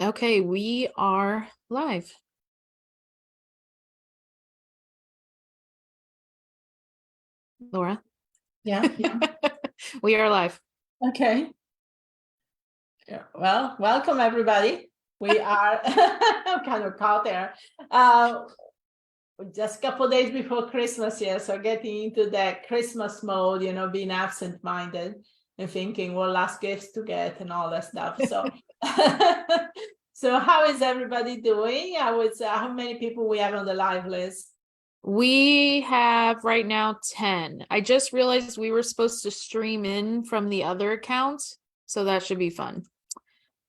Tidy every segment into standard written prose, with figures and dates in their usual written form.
Okay, we are live. Laura? Yeah. We are live. Okay. Yeah. Well, welcome everybody. We are I'm kind of caught there. Just a couple days before Christmas, yeah. So getting into that Christmas mode, being absent-minded and thinking what last gifts to get and all that stuff. So so how is everybody doing? I would say how many people we have on the live list? We have right now 10. I just realized we were supposed to stream in from the other account, so that should be fun.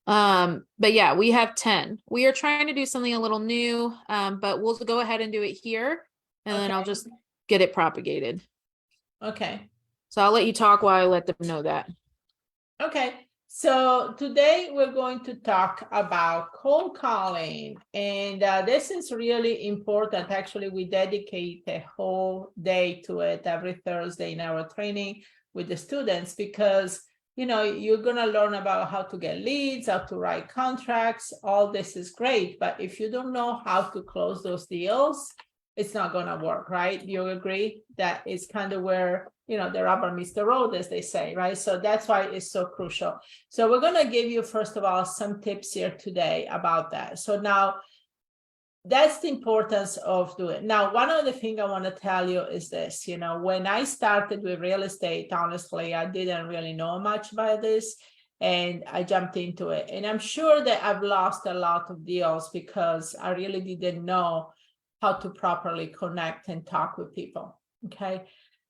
But yeah, we have 10. We are trying to do something a little new, but we'll go ahead and do it here, and then I'll just get it propagated. Okay. So I'll let you talk while I let them know that. Okay. So today we're going to talk about cold calling, and this is really important. Actually, we dedicate a whole day to it every Thursday in our training with the students because you're going to learn about how to get leads, how to write contracts. All this is great, but if you don't know how to close those deals, it's not going to work, right? You agree that it's kind of where the rubber meets the road, as they say, right? So that's why it's so crucial. So we're going to give you, first of all, some tips here today about that. So now that's the importance of doing. Now, one of the things I want to tell you is this, when I started with real estate, honestly, I didn't really know much about this, and I jumped into it. And I'm sure that I've lost a lot of deals because I really didn't know how to properly connect and talk with people. Okay.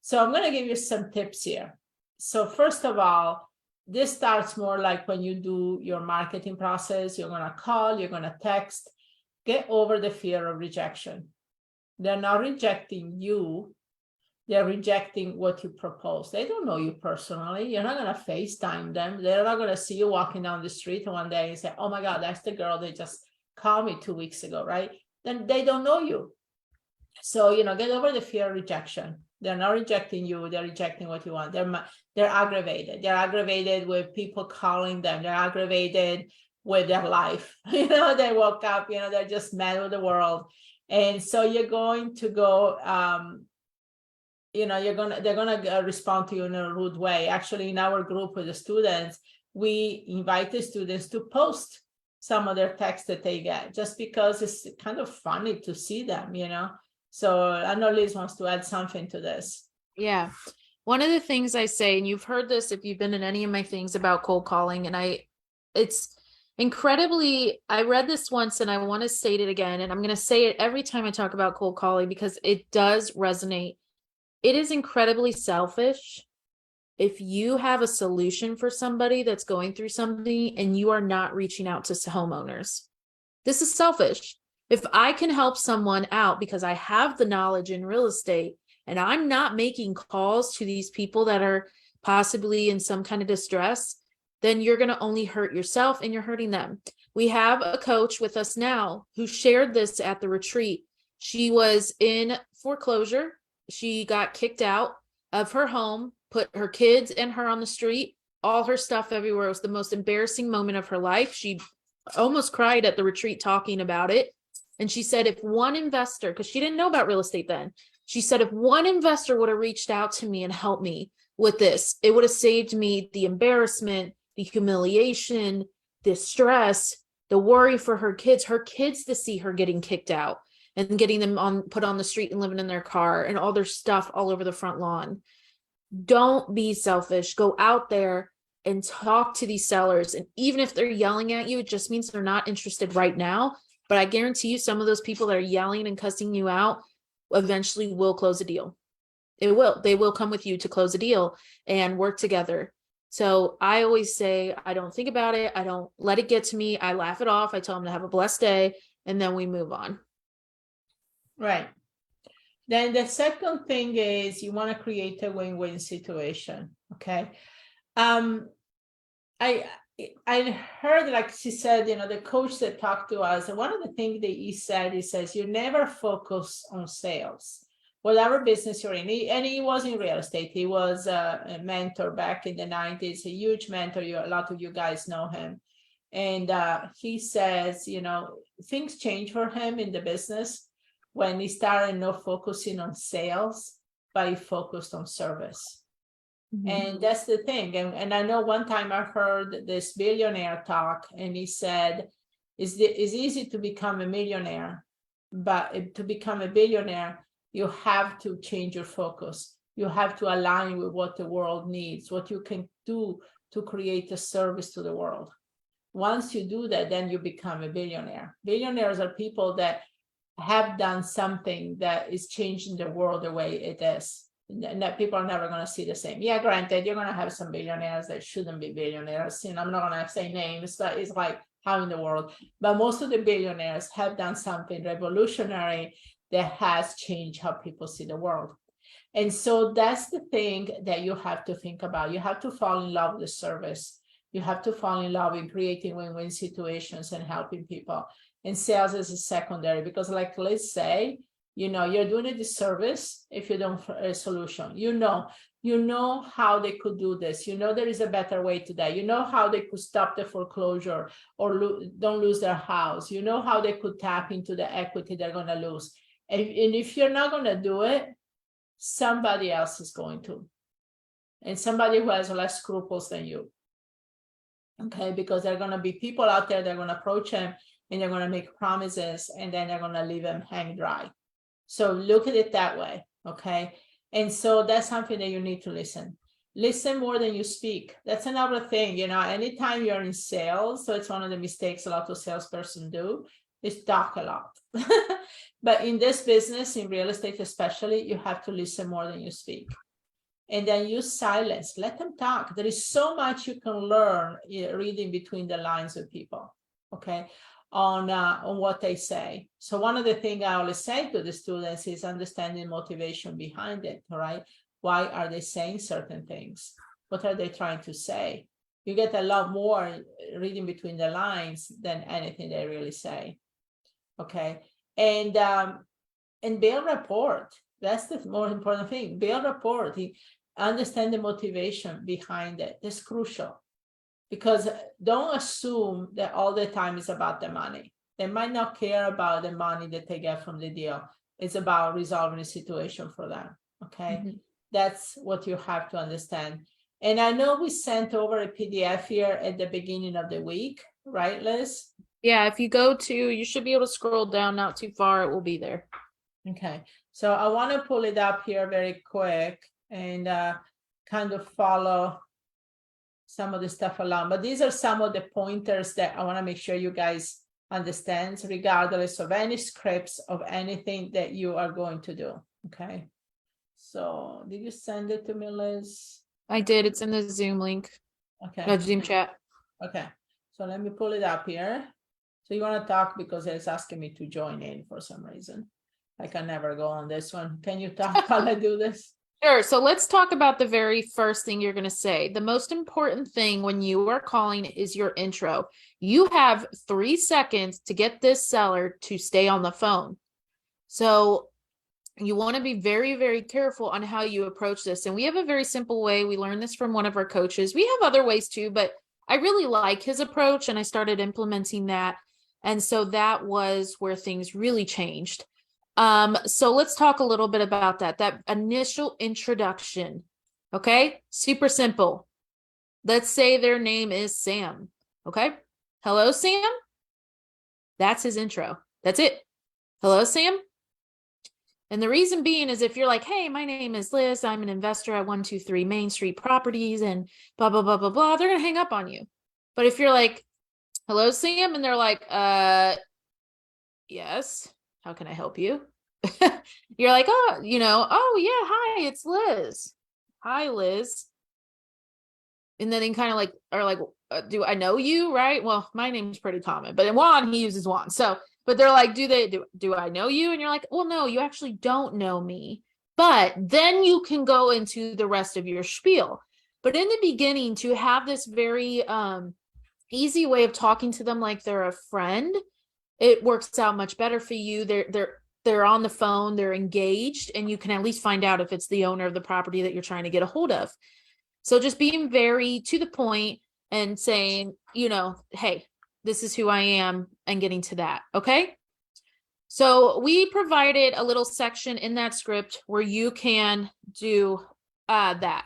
So I'm going to give you some tips here. So first of all, this starts more like when you do your marketing process. You're going to call, you're going to text. Get over the fear of rejection. They're not rejecting you. They're rejecting what you propose. They don't know you personally. You're not going to FaceTime them. They're not going to see you walking down the street one day and say, oh my God, that's the girl that just called me 2 weeks ago, right? Then they don't know you. So, get over the fear of rejection. They're not rejecting you. They're rejecting what you want. They're aggravated. They're aggravated with people calling them. They're aggravated with their life. They woke up, they're just mad with the world. And so you're going to go, they're gonna respond to you in a rude way. Actually, in our group with the students, we invite the students to post some of their texts that they get, just because it's kind of funny to see them, So I know Liz wants to add something to this. Yeah. One of the things I say, and you've heard this if you've been in any of my things about cold calling, and it's incredibly, I read this once and I want to state it again, and I'm going to say it every time I talk about cold calling because it does resonate. It is incredibly selfish if you have a solution for somebody that's going through something and you are not reaching out to homeowners. This is selfish. If I can help someone out because I have the knowledge in real estate and I'm not making calls to these people that are possibly in some kind of distress, then you're going to only hurt yourself and you're hurting them. We have a coach with us now who shared this at the retreat. She was in foreclosure. She got kicked out of her home, put her kids and her on the street, all her stuff everywhere. It was the most embarrassing moment of her life. She almost cried at the retreat talking about it. And she said, if one investor, because she didn't know about real estate then, she said, if one investor would have reached out to me and helped me with this, it would have saved me the embarrassment, the humiliation, the stress, the worry for her kids to see her getting kicked out and getting them put on the street and living in their car and all their stuff all over the front lawn. Don't be selfish. Go out there and talk to these sellers. And even if they're yelling at you, it just means they're not interested right now. But I guarantee you, some of those people that are yelling and cussing you out eventually will close a deal. It will. They will come with you to close a deal and work together. So I always say, I don't think about it. I don't let it get to me. I laugh it off. I tell them to have a blessed day, and then we move on. Right. Then the second thing is you want to create a win-win situation. Okay. I heard, like she said, the coach that talked to us, and one of the things that he says, you never focus on sales, whatever business you're in. And he was in real estate. He was a mentor back in the 90s, a huge mentor. A lot of you guys know him. And he says, things change for him in the business when he started not focusing on sales, but he focused on service. And that's the thing. And I know one time I heard this billionaire talk, and he said, it's easy to become a millionaire, but to become a billionaire, you have to change your focus. You have to align with what the world needs, what you can do to create a service to the world. Once you do that, then you become a billionaire. Billionaires are people that have done something that is changing the world the way it is. And that people are never going to see the same. Yeah, granted, you're going to have some billionaires that shouldn't be billionaires. I'm not going to say names, but it's like, how in the world? But most of the billionaires have done something revolutionary that has changed how people see the world. And so that's the thing that you have to think about. You have to fall in love with the service. You have to fall in love in creating win-win situations and helping people. And sales is a secondary, because like, let's say, you're doing a disservice if you don't a solution. You know how they could do this. There is a better way to that. How they could stop the foreclosure or don't lose their house. How they could tap into the equity they're going to lose. And if you're not going to do it, somebody else is going to. And somebody who has less scruples than you. Okay, because there are going to be people out there that are going to approach them and they're going to make promises, and then they're going to leave them hang dry. So look at it that way, okay? And so that's something that you need to listen. Listen more than you speak. That's another thing, anytime you're in sales, so it's one of the mistakes a lot of salespersons do, is talk a lot. But in this business, in real estate especially, you have to listen more than you speak. And then use silence. Let them talk. There is so much you can learn reading between the lines of people, okay? On what they say. So one of the things I always say to the students is understanding motivation behind it, right? Why are they saying certain things? What are they trying to say? You get a lot more reading between the lines than anything they really say, okay? And build rapport. That's the more important thing. Build rapport. Understand the motivation behind it. That's crucial. Because don't assume that all the time is about the money. They might not care about the money that they get from the deal. It's about resolving the situation for them, okay? That's what you have to understand. And I know we sent over a PDF here at the beginning of the week, right, Liz? Yeah, if you go to, you should be able to scroll down not too far, it will be there. Okay, so I want to pull it up here very quick and kind of follow some of the stuff along, but these are some of the pointers that I want to make sure you guys understand, regardless of any scripts of anything that you are going to do. Okay. So did you send it to me, Liz? I did. It's in the Zoom link. Okay. Zoom chat. Okay. So let me pull it up here. So you want to talk because it's asking me to join in for some reason. I can never go on this one. Can you talk while I do this? Sure. So let's talk about the very first thing you're going to say. The most important thing when you are calling is your intro. You have 3 seconds to get this seller to stay on the phone. So you want to be very, very careful on how you approach this. And we have a very simple way. We learned this from one of our coaches. We have other ways too, but I really like his approach and I started implementing that. And so that was where things really changed. So let's talk a little bit about that initial introduction. Okay. Super simple. Let's say their name is Sam. Okay. Hello, Sam. That's his intro. That's it. Hello, Sam. And the reason being is if you're like, hey, my name is Liz, I'm an investor at 123 Main Street Properties and blah, blah, blah, blah, blah, they're going to hang up on you. But if you're like, hello, Sam, and they're like, yes, how can I help you? You're like, oh, oh yeah, hi, it's Liz. Hi, Liz. And then they kind of like are like, do I know you? Right? Well, my name's pretty common, but in Juan, he uses Juan. So, but they're like, do I know you? And you're like, well, no, you actually don't know me. But then you can go into the rest of your spiel. But in the beginning, to have this very easy way of talking to them like they're a friend, it works out much better for you. They're on the phone, they're engaged, and you can at least find out if it's the owner of the property that you're trying to get a hold of. So just being very to the point and saying, hey, this is who I am, and getting to that. Okay. So we provided a little section in that script where you can do that.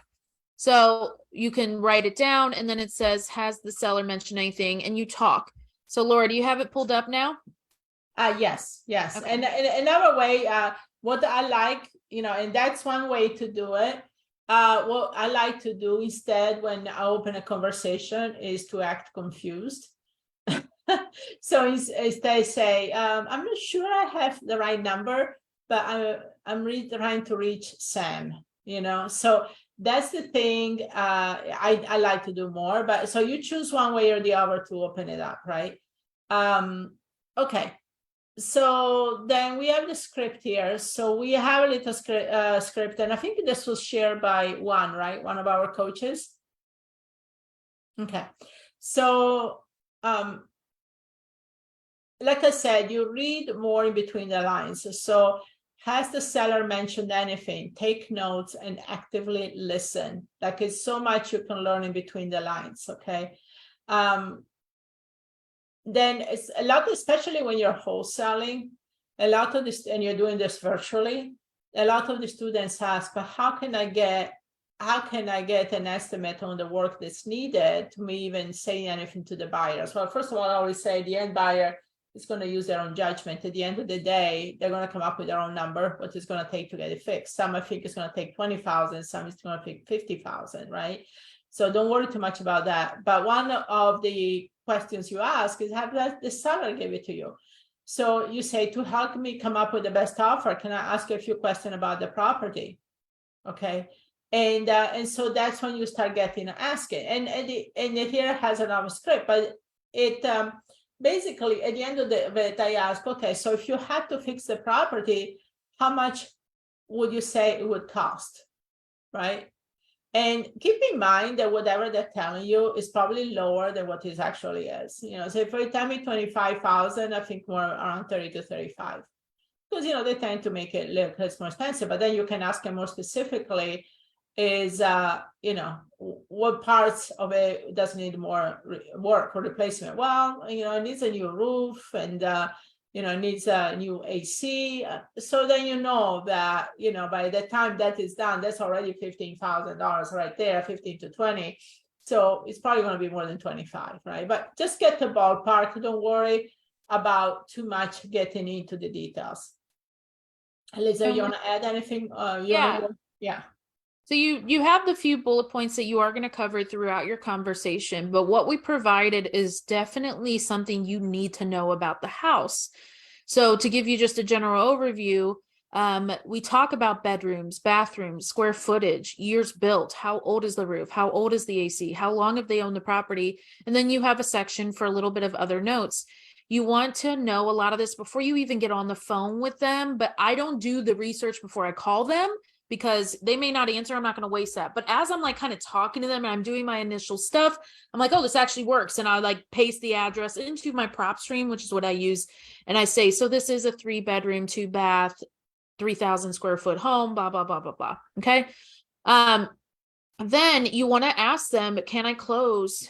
So you can write it down, and then it says, has the seller mentioned anything? And you talk. So Laura, do you have it pulled up now? Yes. Okay. And another way, what I like, and that's one way to do it. What I like to do instead when I open a conversation is to act confused. So instead say, I'm not sure I have the right number, but I'm really trying to reach Sam, so that's the thing I like to do more. But so you choose one way or the other to open it up, right? Okay. So then we have the script here. So we have a little script, and I think this was shared by Juan, right? One of our coaches. Okay. So like I said, you read more in between the lines. So has the seller mentioned anything? Take notes and actively listen. Like it's so much you can learn in between the lines, okay? Then it's a lot, especially when you're wholesaling, a lot of this, and you're doing this virtually, a lot of the students ask, but how can I get an estimate on the work that's needed to me even say anything to the buyers? Well, first of all, I always say the end buyer is going to use their own judgment. At the end of the day, they're going to come up with their own number, what it's going to take to get it fixed. Some I think it's going to take 20,000, some it's going to take 50,000, right? So don't worry too much about that. But one of the questions you ask is, how does the seller give it to you? So you say, to help me come up with the best offer, can I ask you a few questions about the property? Okay. And so that's when you start getting asking. And here has another script, but it basically at the end of it, I ask, okay, so if you had to fix the property, how much would you say it would cost? Right. And keep in mind that whatever they're telling you is probably lower than what it actually is. So if they tell me 25,000, I think more around 30 to 35. Because they tend to make it look less more expensive. But then you can ask them more specifically, is what parts of it does need more work or replacement? Well, it needs a new roof, and it needs a new AC. So then that by the time that is done, that's already $15,000 right there, 15 to 20. So it's probably going to be more than 25, right? But just get the ballpark. Don't worry about too much getting into the details. Lisa, you want to add anything? Yeah. So you have the few bullet points that you are going to cover throughout your conversation, but what we provided is definitely something you need to know about the house. So to give you just a general overview, we talk about bedrooms, bathrooms, square footage, years built, how old is the roof, how old is the AC, how long have they owned the property, and then you have a section for a little bit of other notes. You want to know a lot of this before you even get on the phone with them, but I don't do the research before I call them, because they may not answer. I'm not going to waste that. But as I'm like kind of talking to them and I'm doing my initial stuff, I'm like, oh, this actually works. And I like paste the address into my prop stream, which is what I use. And I say, so this is a 3-bedroom, 2-bath, 3,000 square foot home, blah, blah, blah, blah, blah. Okay. Then you want to ask them, can I close?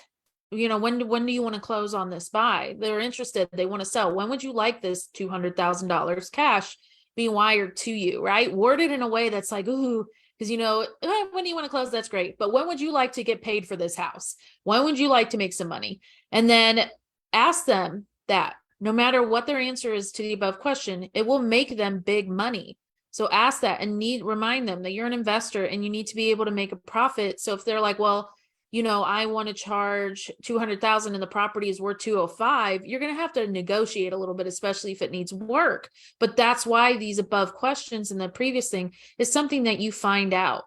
When do you want to close on this buy? They're interested. They want to sell. When would you like this $200,000 cash being wired to you, right? Worded in a way that's like, ooh, because when do you want to close? That's great. But when would you like to get paid for this house? When would you like to make some money? And then ask them that. No matter what their answer is to the above question, it will make them big money. So ask that and remind them that you're an investor and you need to be able to make a profit. So if they're like, well, I want to charge 200,000 and the property is worth 205, you're going to have to negotiate a little bit, especially if it needs work. But that's why these above questions in the previous thing is something that you find out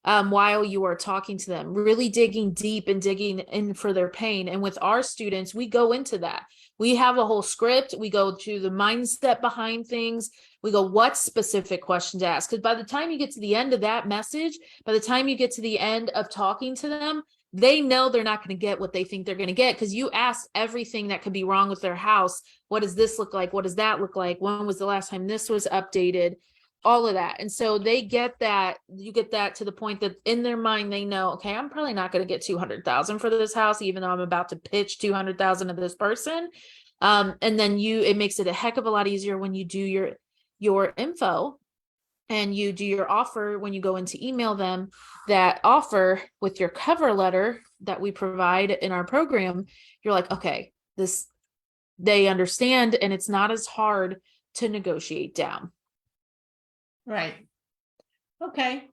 while you are talking to them, really digging deep and digging in for their pain. And with our students, we go into that. We have a whole script. We go to the mindset behind things. We go, what specific question to ask? Because by the time you get to the end of that message, by the time you get to the end of talking to them, they know they're not going to get what they think they're going to get, because you ask everything that could be wrong with their house. What does this look like? What does that look like? When was the last time this was updated? all of that. And so they get that, you get that to the point that in their mind, they know, okay, I'm probably not going to get 200,000 for this house, even though I'm about to pitch 200,000 to this person. And then it makes it a heck of a lot easier when you do your info and you do your offer, when you go in to email them that offer with your cover letter that we provide in our program. You're like, okay, they understand, and it's not as hard to negotiate down. Right. Okay.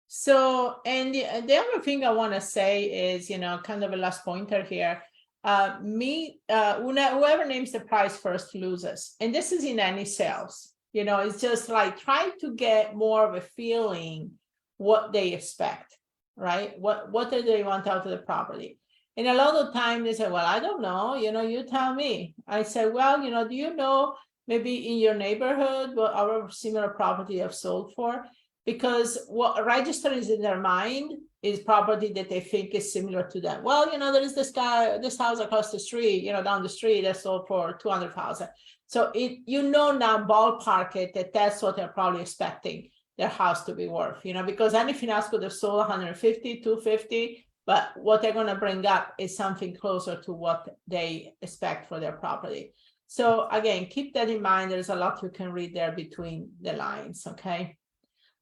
So, and the other thing I want to say is, kind of a last pointer here. Whoever names the price first loses. And this is in any sales. It's just like trying to get more of a feeling what they expect, right? What do they want out of the property? And a lot of time they say, well, I don't know, you tell me. I say, well, do you know maybe in your neighborhood what our similar property have sold for? Because what registers in their mind is property that they think is similar to them. Well, there is this house across the street, down the street that sold for 200,000. So now ballpark it that's what they're probably expecting their house to be worth, because anything else could have sold 150, 250, but what they're going to bring up is something closer to what they expect for their property. So again, keep that in mind. There's a lot you can read there between the lines, okay?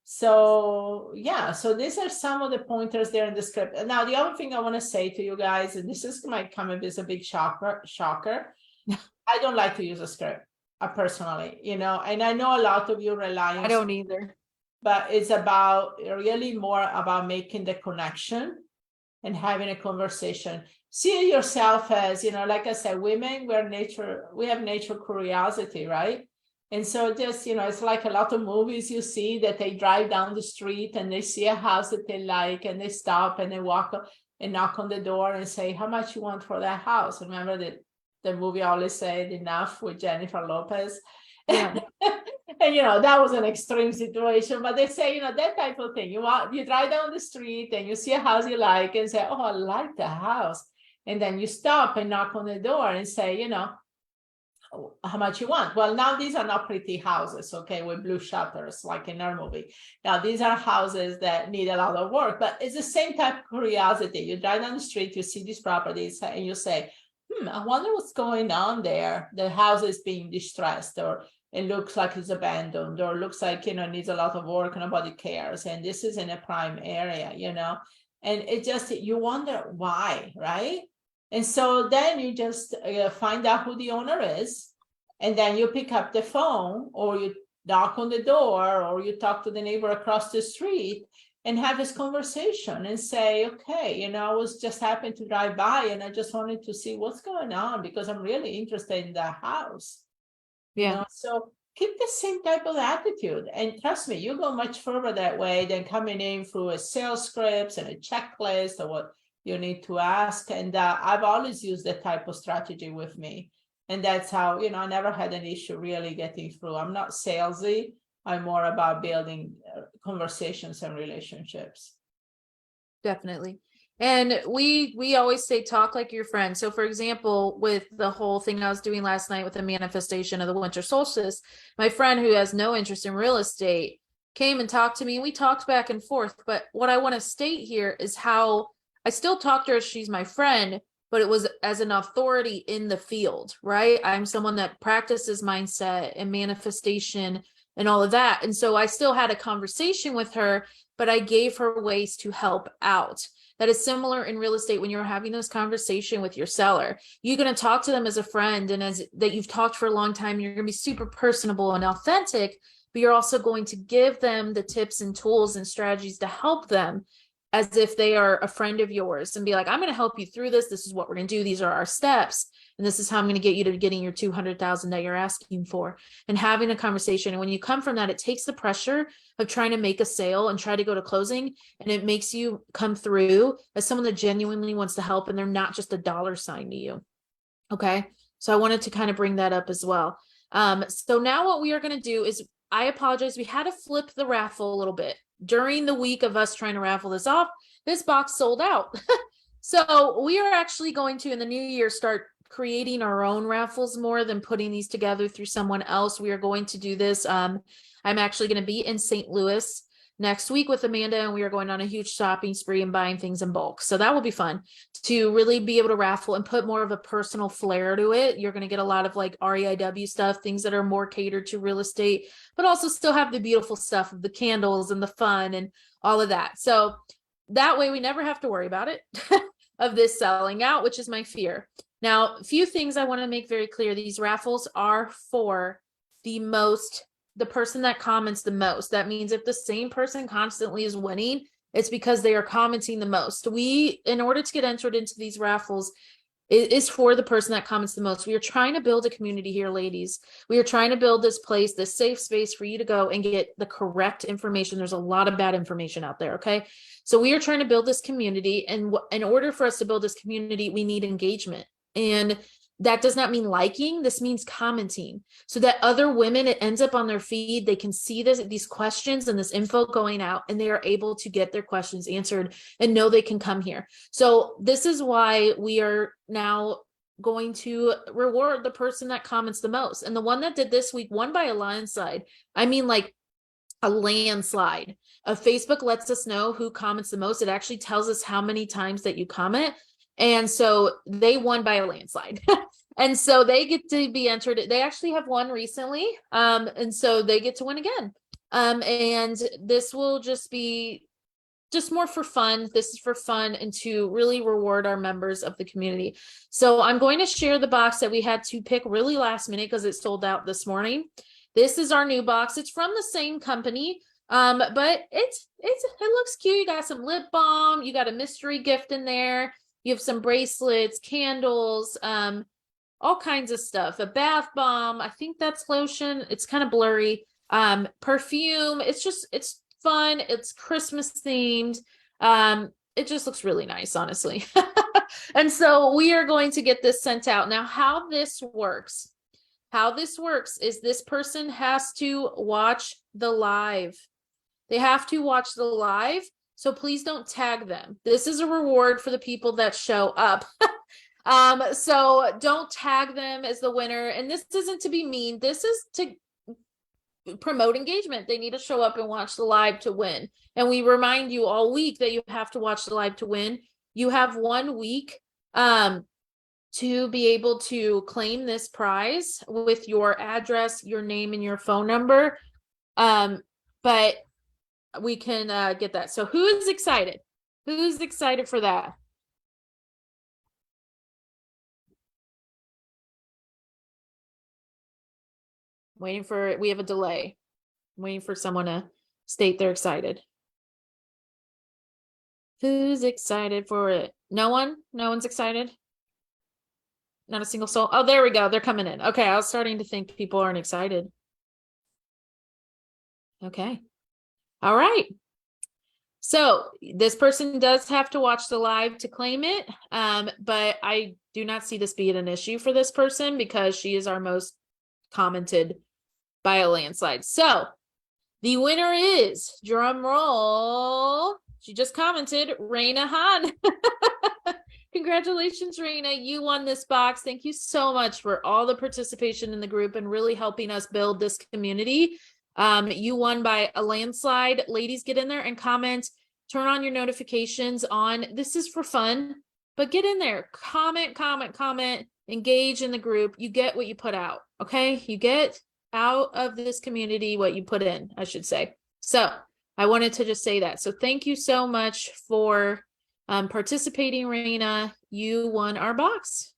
So yeah, so these are some of the pointers there in the script. And now the other thing I want to say to you guys, and this might come as a big shocker. I don't like to use a script, personally, and I know a lot of you rely on. I don't either. But it's really more about making the connection and having a conversation. See yourself as, like I said, women, we have nature curiosity, right? And so just, it's like a lot of movies you see that they drive down the street and they see a house that they like and they stop and they walk and knock on the door and say, how much you want for that house? Remember that the movie always said Enough with Jennifer Lopez? Yeah. And that was an extreme situation, but they say, that type of thing. You drive down the street and you see a house you like and say, oh, I like the house. And then you stop and knock on the door and say, how much you want. Well, now these are not pretty houses, okay, with blue shutters like in our movie. Now these are houses that need a lot of work, but it's the same type of curiosity. You drive down the street, you see these properties and you say, I wonder what's going on there. The house is being distressed, or it looks like it's abandoned, or looks like, needs a lot of work, nobody cares. And this is in a prime area, and it just, you wonder why, right? And so then you just find out who the owner is, and then you pick up the phone, or you knock on the door, or you talk to the neighbor across the street and have this conversation and say, okay, I was just happened to drive by and I just wanted to see what's going on because I'm really interested in that house. Yeah. So keep the same type of attitude, and trust me, you go much further that way than coming in through a sales scripts and a checklist or what you need to ask. And I've always used that type of strategy with me, and that's how I never had an issue really getting through. I'm not salesy. I'm more about building conversations and relationships. Definitely. And we always say, talk like your friend. So for example, with the whole thing I was doing last night with the manifestation of the winter solstice, my friend who has no interest in real estate came and talked to me, and we talked back and forth. But what I want to state here is how I still talk to her as she's my friend, but it was as an authority in the field, right? I'm someone that practices mindset and manifestation and all of that. And so I still had a conversation with her, but I gave her ways to help out. That is similar in real estate. When you're having this conversation with your seller, you're going to talk to them as a friend, and as that you've talked for a long time, you're going to be super personable and authentic, but you're also going to give them the tips and tools and strategies to help them as if they are a friend of yours, and be like, I'm going to help you through this. This is what we're going to do. These are our steps. And this is how I'm going to get you to getting your 200,000 that you're asking for, and having a conversation. And when you come from that, it takes the pressure of trying to make a sale and try to go to closing. And it makes you come through as someone that genuinely wants to help, and they're not just a dollar sign to you. Okay. So I wanted to kind of bring that up as well. So now what we are going to do is, I apologize. We had to flip the raffle a little bit during the week of us trying to raffle this off. This box sold out. So we are actually going to, in the new year, start creating our own raffles more than putting these together through someone else. We are going to do this. I'm actually going to be in St. Louis next week with Amanda, and we are going on a huge shopping spree and buying things in bulk. So that will be fun to really be able to raffle and put more of a personal flair to it. You're going to get a lot of like REIW stuff, things that are more catered to real estate, but also still have the beautiful stuff of the candles and the fun and all of that. So that way we never have to worry about it of this selling out, which is my fear. Now, a few things I want to make very clear. These raffles are for the person that comments the most. That means if the same person constantly is winning, it's because they are commenting the most. In order to get entered into these raffles, it is for the person that comments the most. We are trying to build a community here, ladies. We are trying to build this place, this safe space for you to go and get the correct information. There's a lot of bad information out there, okay? So we are trying to build this community, and in order for us to build this community, we need engagement. And that does not mean liking. This means commenting, so that other women, it ends up on their feed. They can see these questions and this info going out, and they are able to get their questions answered and know they can come here. So this is why we are now going to reward the person that comments the most. And the one that did this week won by a landslide. I mean, like a landslide. Facebook lets us know who comments the most. It actually tells us how many times that you comment. And so they won by a landslide. And so they get to be entered. They actually have won recently. And so they get to win again. And this will just be more for fun. This is for fun and to really reward our members of the community. So I'm going to share the box that we had to pick really last minute because it sold out this morning. This is our new box. It's from the same company. But it looks cute. You got some lip balm, you got a mystery gift in there. You have some bracelets, candles, all kinds of stuff. A bath bomb. I think that's lotion. It's kind of blurry. Perfume. It's fun. It's Christmas themed. It just looks really nice, honestly. And so we are going to get this sent out. Now, how this works is this person has to watch the live. They have to watch the live. So please don't tag them. This is a reward for the people that show up. So don't tag them as the winner. And this isn't to be mean. This is to promote engagement. They need to show up and watch the live to win. And we remind you all week that you have to watch the live to win. You have 1 week to be able to claim this prize with your address, your name, and your phone number. But we can get that. So who's excited? Who's excited for that? We have a delay. I'm waiting for someone to state they're excited. Who's excited for it? No one? No one's excited? Not a single soul? Oh, there we go. They're coming in. Okay, I was starting to think people aren't excited. Okay. All right. So this person does have to watch the live to claim it. But I do not see this being an issue for this person because she is our most commented by a landslide. So the winner is, drum roll, she just commented, Raina Hahn. Congratulations, Raina. You won this box. Thank you so much for all the participation in the group and really helping us build this community. You won by a landslide. Ladies, get in there and comment. Turn on your notifications on. This is for fun, but get in there. Comment. Engage in the group. You get what you put out, okay? You get out of this community what you put in, I should say. So I wanted to just say that. So thank you so much for participating, Raina. You won our box.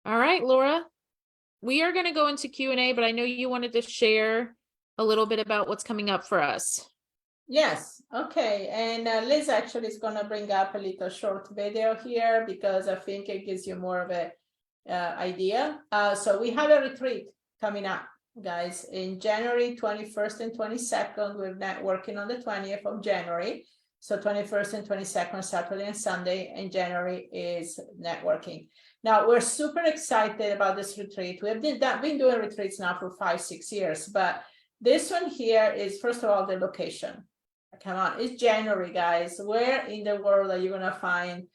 All right, Laura. We are going to go into Q&A, but I know you wanted to share a little bit about what's coming up for us. Yes, okay. And Liz actually is going to bring up a little short video here because I think it gives you more of a idea. So we have a retreat coming up, guys, in January 21st and 22nd. We're networking on the 20th of January. So 21st and 22nd, Saturday and Sunday, and January is networking. Now, we're super excited about this retreat. We have been doing retreats now for 5-6 years, but this one here is, first of all, the location. Come on, it's January, guys. Where in the world are you going to find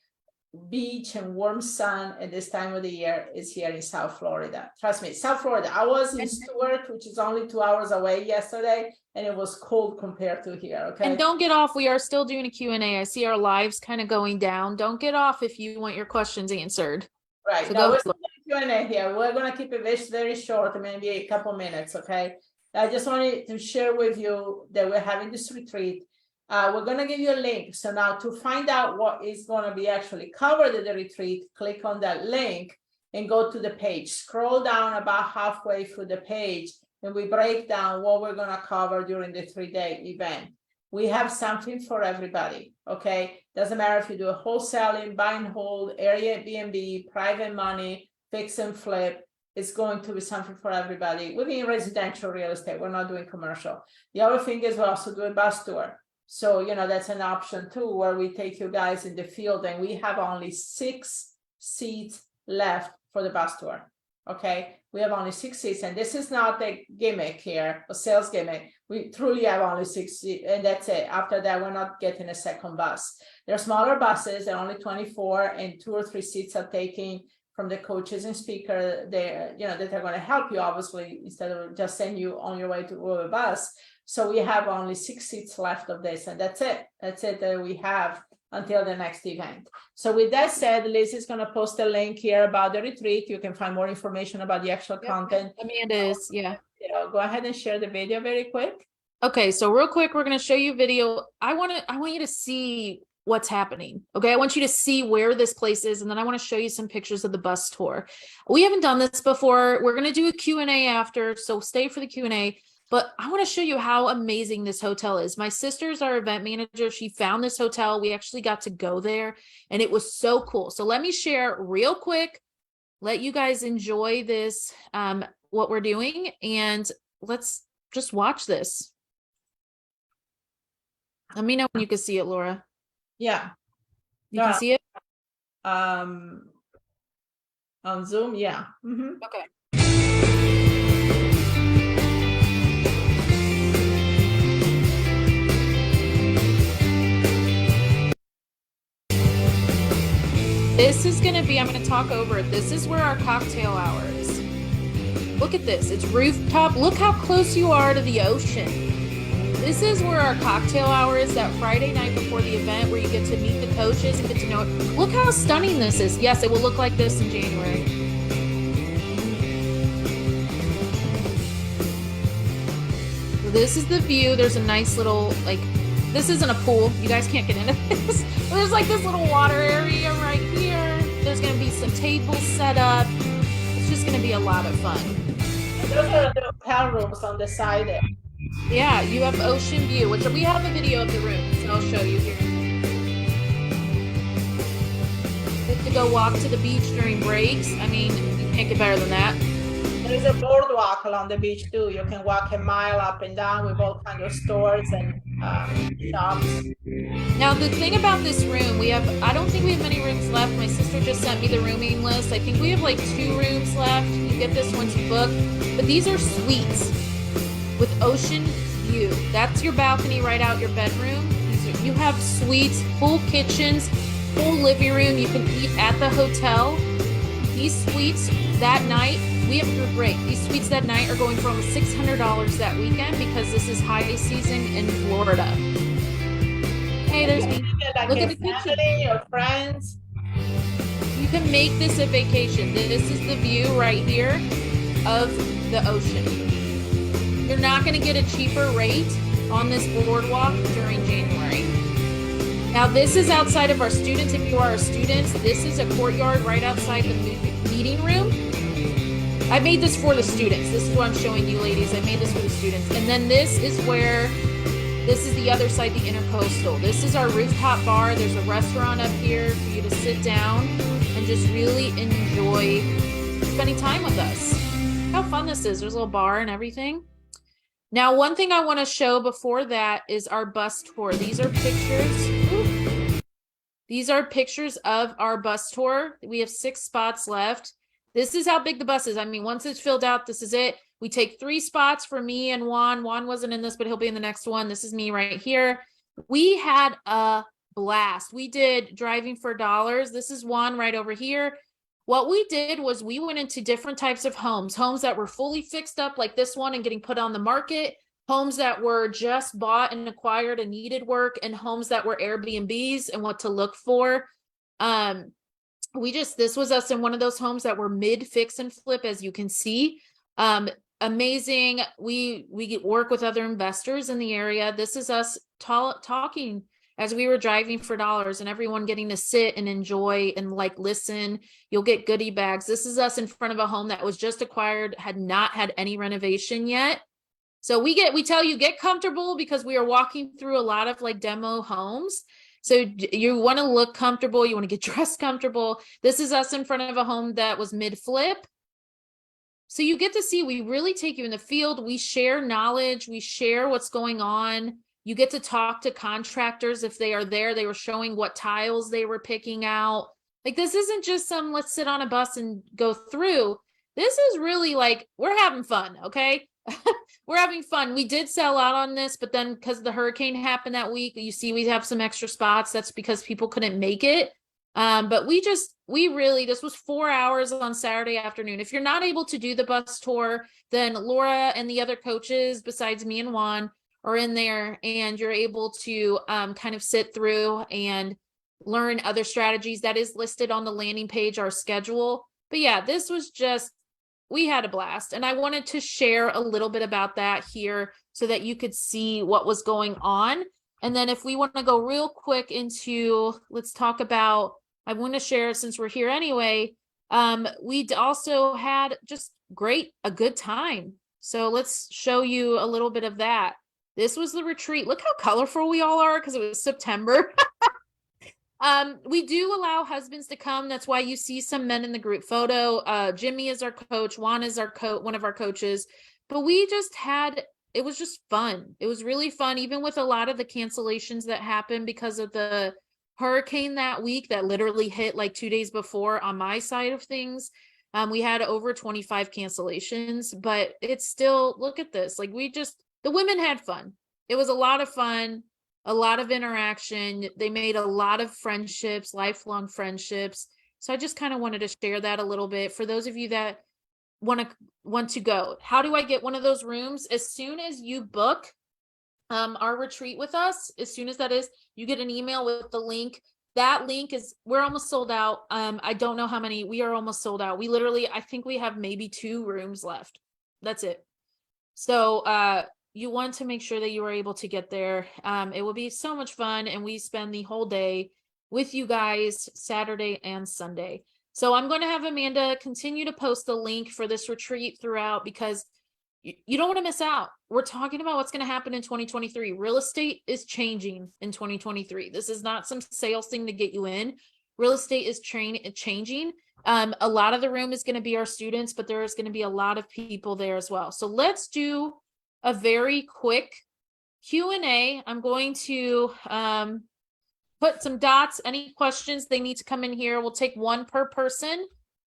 beach and warm sun at this time of the year is here in South Florida. Trust me, South Florida. I was in Stuart, which is only 2 hours away yesterday, and it was cold compared to here. Okay. And don't get off. We are still doing a Q&A. I see our lives kind of going down. Don't get off if you want your questions answered. Right. So Now go. we're still doing Q&A here. We're gonna keep it very short, maybe a couple minutes. Okay. I just wanted to share with you that we're having this retreat. We're going to give you a link. So now to find out what is going to be actually covered at the retreat, click on that link and go to the page. Scroll down about halfway through the page, and we break down what we're going to cover during the 3-day event. We have something for everybody, okay? Doesn't matter if you do a wholesaling, buy and hold, Airbnb, private money, fix and flip. It's going to be something for everybody. We're in residential real estate. We're not doing commercial. The other thing is we also do a bus tour. So, you know, that's an option too, where we take you guys in the field, and we have only 6 seats left for the bus tour. Okay, we have only 6 seats, and this is not a gimmick here, a sales gimmick. We truly have only 6 seats, and that's it. After that, we're not getting a second bus. They're smaller buses, they're only 24, and 2 or 3 seats are taking from the coaches and speaker there, you know, that are going to help you, obviously, instead of just send you on your way to a bus. So we have only 6 seats left of this, and that's it. That's it that we have until the next event. So with that said, Liz is going to post a link here about the retreat. You can find more information about the actual content. Amanda is, yeah. You know, go ahead and share the video very quick. Okay, so real quick, we're going to show you video. I want you to see what's happening. Okay, I want you to see where this place is, and then I want to show you some pictures of the bus tour. We haven't done this before. We're going to do a Q&A after, so stay for the Q&A. But I want to show you how amazing this hotel is. My sister's our event manager. She found this hotel. We actually got to go there, and it was so cool. So let me share real quick, let you guys enjoy this, what we're doing, and let's just watch this. Let me know when you can see it, Laura. Yeah. You can see it? On Zoom, yeah. Mm-hmm. Okay. This is going to be, I'm going to talk over it. This is where our cocktail hour is. Look at this. It's rooftop. Look how close you are to the ocean. This is where our cocktail hour is, that Friday night before the event where you get to meet the coaches and get to know it. Look how stunning this is. Yes, it will look like this in January. This is the view. There's a nice little, like, this isn't a pool. You guys can't get into this. There's like this little water area right here. There's going to be some tables set up. It's just going to be a lot of fun. And those are the hotel rooms on the side there. Yeah, you have ocean view, which we have a video of the rooms, and I'll show you here. You have to go walk to the beach during breaks. I mean, you can't get better than that. There's a boardwalk along the beach too. You can walk a mile up and down with all kinds of stores and shops. Now, the thing about this room, I don't think we have many rooms left. My sister just sent me the rooming list. I think we have like 2 rooms left. You get this once you book. But these are suites with ocean view. That's your balcony right out your bedroom. You have suites, full kitchens, full living room. You can eat at the hotel. These suites that night, we have a break. These suites that night are going for almost $600 that weekend because this is high season in Florida. Hey, there's me. Like Look a at the kitchen. family or friends. You can make this a vacation. This is the view right here of the ocean. You're not going to get a cheaper rate on this boardwalk during January. Now, this is outside of our students. If you are our students, this is a courtyard right outside the meeting room. I made this for the students. This is what I'm showing you, ladies. I made this for the students. And then this is the other side, the intercoastal. This is our rooftop bar. There's a restaurant up here for you to sit down and just really enjoy spending time with us. How fun this is. There's a little bar and everything. Now, one thing I want to show before that is our bus tour. These are pictures. These are pictures of our bus tour. We have 6 spots left. This is how big the bus is. I mean, once it's filled out, this is it. We take 3 spots for me and Juan. Juan wasn't in this, but he'll be in the next one. This is me right here. We had a blast. We did Driving for Dollars. This is one right over here. What we did was we went into different types of homes that were fully fixed up like this one and getting put on the market, homes that were just bought and acquired and needed work, and homes that were Airbnbs and what to look for. This was us in one of those homes that were mid fix and flip, as you can see. Amazing. We work with other investors in the area. This is us talking as we were Driving for Dollars, and everyone getting to sit and enjoy and like listen. You'll get goodie bags. This is us in front of a home that was just acquired, had not had any renovation yet. So we tell you, get comfortable, because we are walking through a lot of like demo homes. So you want to look comfortable. You want to get dressed comfortable. This is us in front of a home that was mid flip. So you get to see, we really take you in the field. We share knowledge. We share what's going on. You get to talk to contractors if they are there. They were showing what tiles they were picking out. Like, this isn't just some, let's sit on a bus and go through. This is really like, we're having fun. Okay. We're having fun. We did sell out on this, but then because the hurricane happened that week, you see, we have some extra spots. That's because people couldn't make it. But this was 4 hours on Saturday afternoon. If you're not able to do the bus tour, then Laura and the other coaches, besides me and Juan, are in there, and you're able to kind of sit through and learn other strategies. That is listed on the landing page, our schedule. But yeah, this was just, we had a blast. And I wanted to share a little bit about that here so that you could see what was going on. And then if we want to go real quick into, let's talk about, I want to share, since we're here anyway, we also had just a good time. So let's show you a little bit of that. This was the retreat. Look how colorful we all are, because it was September. We do allow husbands to come. That's why you see some men in the group photo. Jimmy is our coach. Juan is one of our coaches. But it was just fun. It was really fun, even with a lot of the cancellations that happened because of the hurricane that week that literally hit like 2 days before on my side of things. We had over 25 cancellations, but it's still, look at this. Like, the women had fun. It was a lot of fun, a lot of interaction. They made a lot of friendships, lifelong friendships. So I just kind of wanted to share that a little bit for those of you that want to go. How do I get one of those rooms? As soon as you book our retreat with us, as soon as that is, you get an email with the link. That link we're almost sold out. I don't know how many, we are almost sold out. I think we have maybe 2 rooms left. That's it. So you want to make sure that you are able to get there. It will be so much fun, and we spend the whole day with you guys, Saturday and Sunday. So I'm going to have Amanda continue to post the link for this retreat throughout, because you don't want to miss out. We're talking about what's going to happen in 2023. Real estate is changing in 2023. This is not some sales thing to get you in. Real estate is changing. A lot of the room is going to be our students, but there is going to be a lot of people there as well. So let's do a very quick Q&A. I'm going to put some dots. Any questions, they need to come in here. We'll take 1 per person.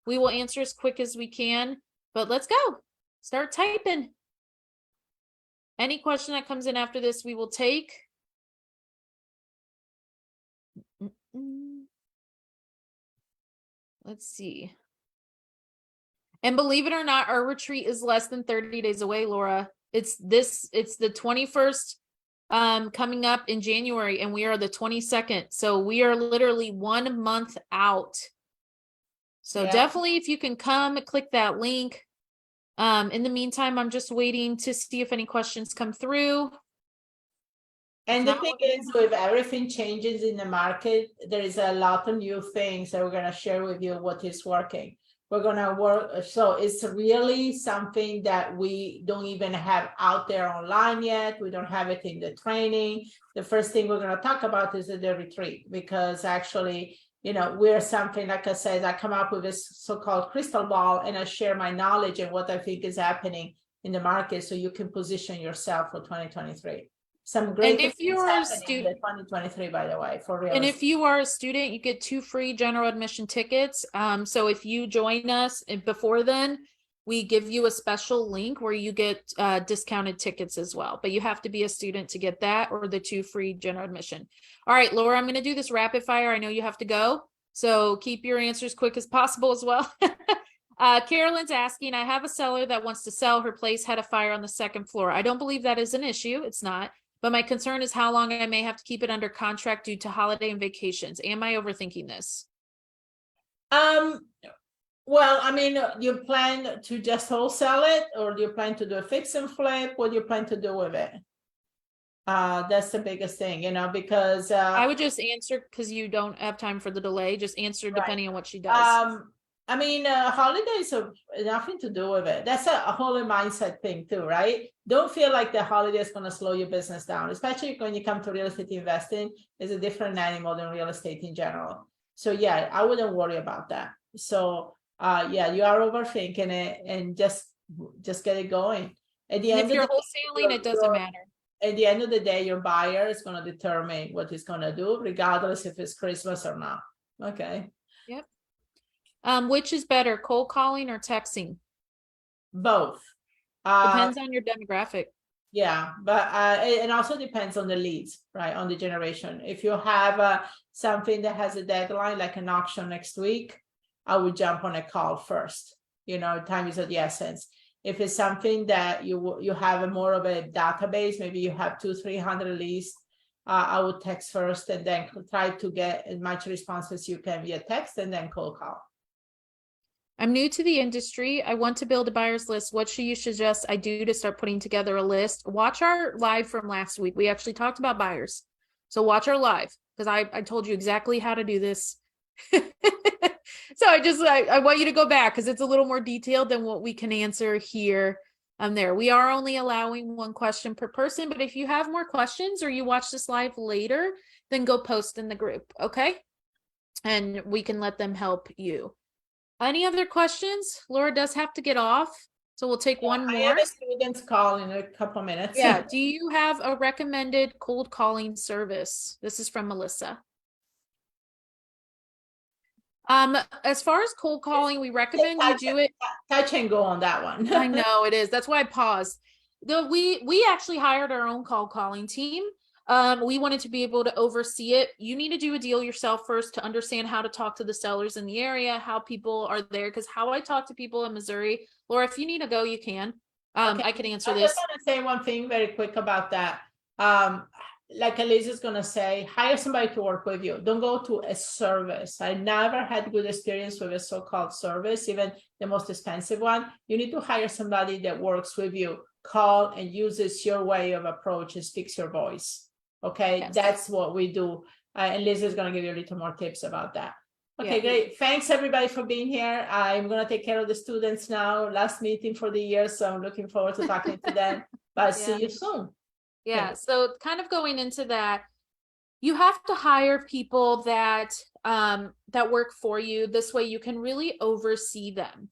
We will answer as quick as we can, but let's go. Start typing. Any question that comes in after this, we will take. Let's see. And believe it or not, our retreat is less than 30 days away, Laura. It's the 21st coming up in January, and we are the 22nd. So we are literally 1 month out. So definitely, if you can come, click that link. In the meantime, I'm just waiting to see if any questions come through. And the thing is, with everything changes in the market, there is a lot of new things that we're going to share with you what is working. We're going to work. So it's really something that we don't even have out there online yet. We don't have it in the training. The first thing we're going to talk about is the retreat, because actually, we're something, like I said, I come up with this so-called crystal ball, and I share my knowledge and what I think is happening in the market, so you can position yourself for 2023. Some great things happening in 2023, by the way, for real. And if you are a student, you get 2 free general admission tickets. So if you join us before then, we give you a special link where you get discounted tickets as well, but you have to be a student to get that, or the 2 free general admission. All right, Laura, I'm going to do this rapid fire. I know you have to go, so keep your answers quick as possible as well. Carolyn's asking, I have a seller that wants to sell. Her place had a fire on the 2nd floor. I don't believe that is an issue. It's not. But my concern is how long I may have to keep it under contract due to holiday and vacations. Am I overthinking this? Well, I mean, you plan to just wholesale it, or do you plan to do a fix and flip? What do you plan to do with it? That's the biggest thing, you know, because I would just answer, because you don't have time for the delay. Just answer Right. depending on what she does. I mean, holidays have nothing to do with it. That's a whole mindset thing too, right? Don't feel like the holiday is going to slow your business down, especially when you come to real estate investing. It's a different animal than real estate in general. So yeah, I wouldn't worry about that. So yeah, you are overthinking it, and just get it going. At the And end if you're of the wholesaling, it doesn't matter. At the end of the day, your buyer is going to determine what he's going to do, regardless if it's Christmas or not. Okay. Yep. Which is better, cold calling or texting? Both. Depends on your demographic. Yeah, but it also depends on the leads, right? On the generation. If you have something that has a deadline, like an auction next week, I would jump on a call first. You know, time is of the essence. If it's something that you have a more of a database, maybe you have 200-300 leads, I would text first, and then try to get as much response as you can via text, and then cold call. I'm new to the industry. I want to build a buyer's list. What should you suggest I do to start putting together a list? Watch our live from last week. We actually talked about buyers. So watch our live, because I told you exactly how to do this. So I want you to go back, because it's a little more detailed than what we can answer here. There. We are only allowing 1 question per person, but if you have more questions or you watch this live later, then go post in the group, okay? And we can let them help you. Any other questions? Laura does have to get off, so we'll take one I more. have a student's call in a couple minutes. Yeah. Do you have a recommended cold calling service? This is from Melissa. As far as cold calling, we recommend you do it. Touch and go on that one. I know it is. That's why I paused. Though we actually hired our own cold calling team. We wanted to be able to oversee it. You need to do a deal yourself first to understand how to talk to the sellers in the area, how people are there. Because how I talk to people in Missouri, Laura, if you need to go, you can. Okay. I can answer I this. just want to say one thing very quick about that. Like Elise is going to say, hire somebody to work with you. Don't go to a service. I never had good experience with a so-called service, even the most expensive one. You need to hire somebody that works with you, call and uses your way of approach and speaks your voice. Okay, Yes. That's what we do. And Liz is going to give you a little more tips about that. Okay, Yeah. great. Thanks everybody for being here. I'm going to take care of the students now. Last meeting for the year, so I'm looking forward to talking to them. But see you soon. Yeah. So kind of going into that, you have to hire people that that work for you. This way you can really oversee them.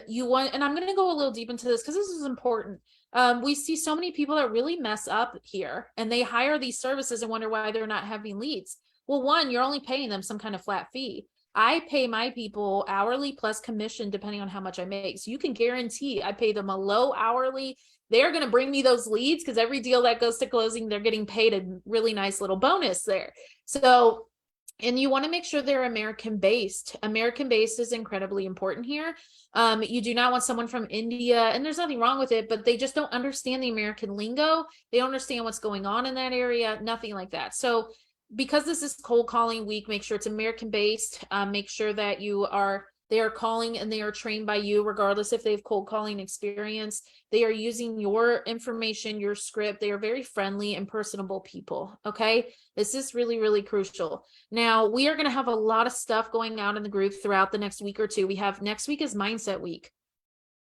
You want, and I'm going to go a little deep into this because this is important. We see so many people that really mess up here, and they hire these services and wonder why they're not having leads. Well, one, you're only paying them some kind of flat fee. I pay my people hourly plus commission depending on how much I make. So you can guarantee I pay them a low hourly. They're going to bring me those leads, because every deal that goes to closing, they're getting paid a really nice little bonus there. So, and you want to make sure they're American based. American based is incredibly important here. You do not want someone from India, and there's nothing wrong with it, but they just don't understand the American lingo. They don't understand what's going on in that area, nothing like that. So because this is cold calling week, make sure it's American based. Make sure that they are calling and they are trained by you, regardless if they have cold calling experience. They are using your information, your script. They are very friendly and personable people. Okay. This is really, really crucial. Now we are going to have a lot of stuff going out in the group throughout the next week or two. We have next week is mindset week.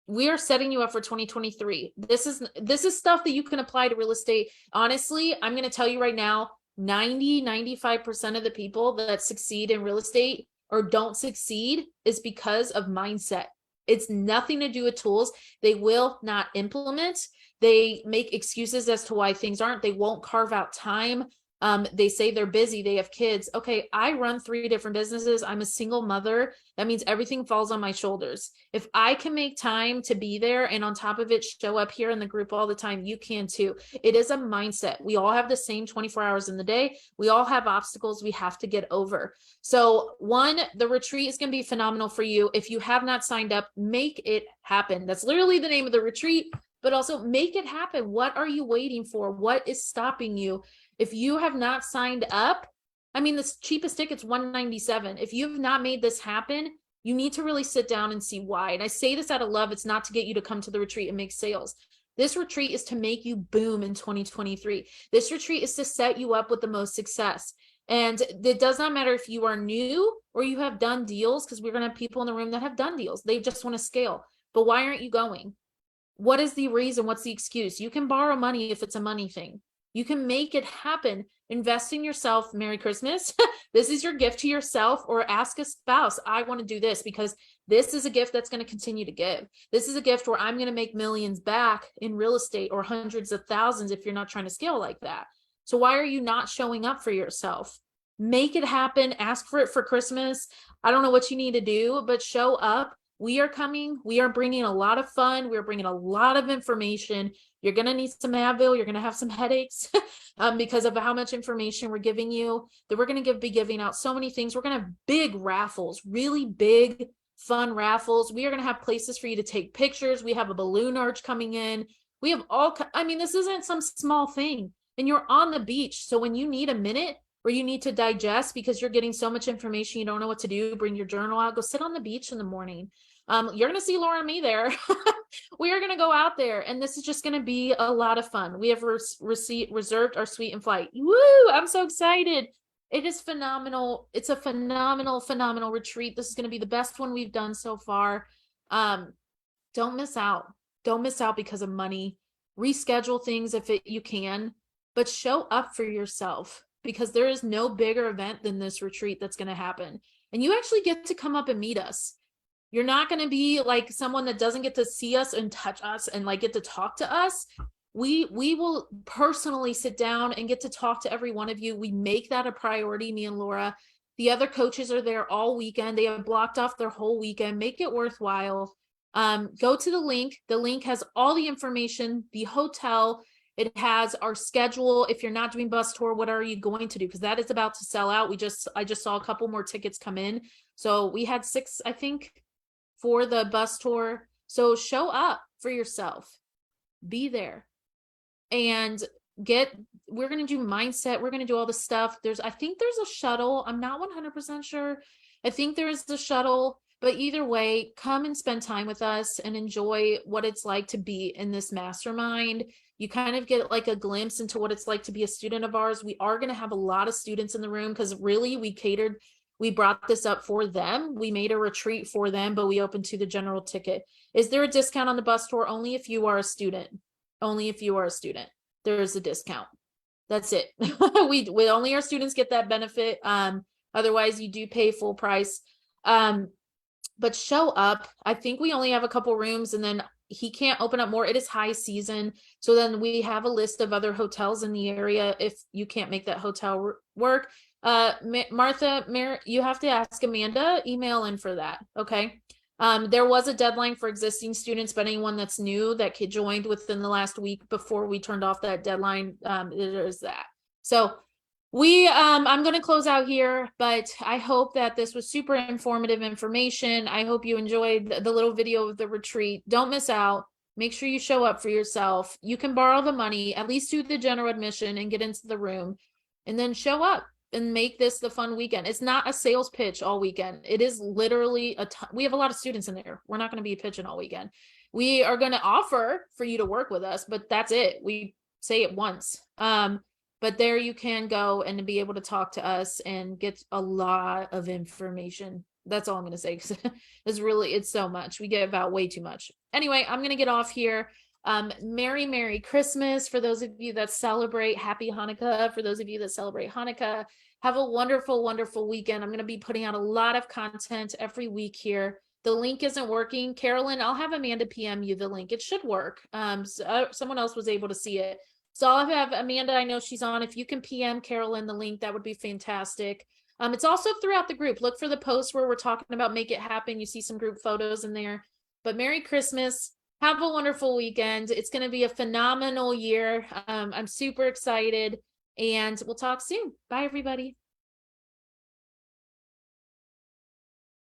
We are setting you up for 2023. This is stuff that you can apply to real estate. Honestly, I'm going to tell you right now, 95% of the people that succeed in real estate or don't succeed is because of mindset. It's nothing to do with tools. They will not implement. They make excuses as to why things aren't. They won't carve out time. They say they're busy, they have kids. Okay, I run 3 different businesses. I'm a single mother. That means everything falls on my shoulders. If I can make time to be there and on top of it, show up here in the group all the time, you can too. It is a mindset. We all have the same 24 hours in the day. We all have obstacles we have to get over. So, one, the retreat is going to be phenomenal for you. If you have not signed up, make it happen. That's literally the name of the retreat, but also make it happen. What are you waiting for? What is stopping you? If you have not signed up, I mean, the cheapest ticket's $197. If you've not made this happen, you need to really sit down and see why. And I say this out of love. It's not to get you to come to the retreat and make sales. This retreat is to make you boom in 2023. This retreat is to set you up with the most success. And it does not matter if you are new or you have done deals, because we're going to have people in the room that have done deals. They just want to scale. But why aren't you going? What is the reason? What's the excuse? You can borrow money if it's a money thing. You can make it happen. Invest in yourself. Merry Christmas. This is your gift to yourself, or ask a spouse. I want to do this because this is a gift that's going to continue to give. This is a gift where I'm going to make millions back in real estate, or hundreds of thousands if you're not trying to scale like that. So why are you not showing up for yourself? Make it happen. Ask for it for Christmas. I don't know what you need to do, but show up. We are coming. We are bringing a lot of fun. We're bringing a lot of information. You're going to need some Advil. You're going to have some headaches because of how much information we're giving you. That we're going to be giving out so many things. We're going to have big raffles, really big, fun raffles. We are going to have places for you to take pictures. We have a balloon arch coming in. We have I mean, this isn't some small thing. And you're on the beach. So when you need a minute or you need to digest because you're getting so much information, you don't know what to do, bring your journal out, go sit on the beach in the morning. You're going to see Laura and me there. We are going to go out there, and this is just going to be a lot of fun. We have reserved our suite and flight. Woo! I'm so excited. It is phenomenal. It's a phenomenal retreat. This is going to be the best one we've done so far. Don't miss out. Don't miss out because of money. Reschedule things if you can, but show up for yourself, because there is no bigger event than this retreat that's going to happen. And you actually get to come up and meet us. You're not going to be like someone that doesn't get to see us and touch us and like get to talk to us. We will personally sit down and get to talk to every one of you. We make that a priority, me and Laura. The other coaches are there all weekend. They have blocked off their whole weekend. Make it worthwhile. Go to the link. The link has all the information, the hotel. It has our schedule. If you're not doing bus tour, what are you going to do? Because that is about to sell out. I just saw a couple more tickets come in. So we had 6, I think, for the bus tour. So show up for yourself. Be there. And we're going to do mindset. We're going to do all the stuff. I think there's a shuttle. I'm not 100% sure. I think there is the shuttle. But either way, come and spend time with us and enjoy what it's like to be in this mastermind. You kind of get like a glimpse into what it's like to be a student of ours. We are going to have a lot of students in the room because really we brought this up for them. We made a retreat for them, but we opened to the general ticket. Is there a discount on the bus tour? Only if you are a student. Only if you are a student. There is a discount. That's it. we only our students get that benefit. Otherwise you do pay full price. But show up. I think we only have a couple rooms, and then he can't open up more. It is high season. So then we have a list of other hotels in the area if you can't make that hotel work. Martha, you have to ask Amanda, email in for that. Okay. There was a deadline for existing students, but anyone that's new that joined within the last week before we turned off that deadline, there's that. So I'm going to close out here, but I hope that this was super informative information. I hope you enjoyed the little video of the retreat. Don't miss out. Make sure you show up for yourself. You can borrow the money, at least do the general admission and get into the room, and then show up and make this the fun weekend. It's not a sales pitch all weekend. It is literally we have a lot of students in there. We're not going to be pitching all weekend. We are going to offer for you to work with us, but that's it. We say it once. But there you can go and be able to talk to us and get a lot of information. That's all I'm going to say, because it's so much. We get about way too much. Anyway, I'm going to get off here. Merry Christmas for those of you that celebrate. Happy Hanukkah for those of you that celebrate Hanukkah. Have a wonderful weekend. I'm going to be putting out a lot of content every week here. The link isn't working. Carolyn, I'll have Amanda PM you the link. It should work. Someone else was able to see it. So I'll have Amanda, I know she's on. If you can PM Carolyn the link, that would be fantastic. It's also throughout the group. Look for the post where we're talking about Make It Happen. You see some group photos in there. But Merry Christmas. Have a wonderful weekend. It's going to be a phenomenal year. I'm super excited, and we'll talk soon. Bye, everybody.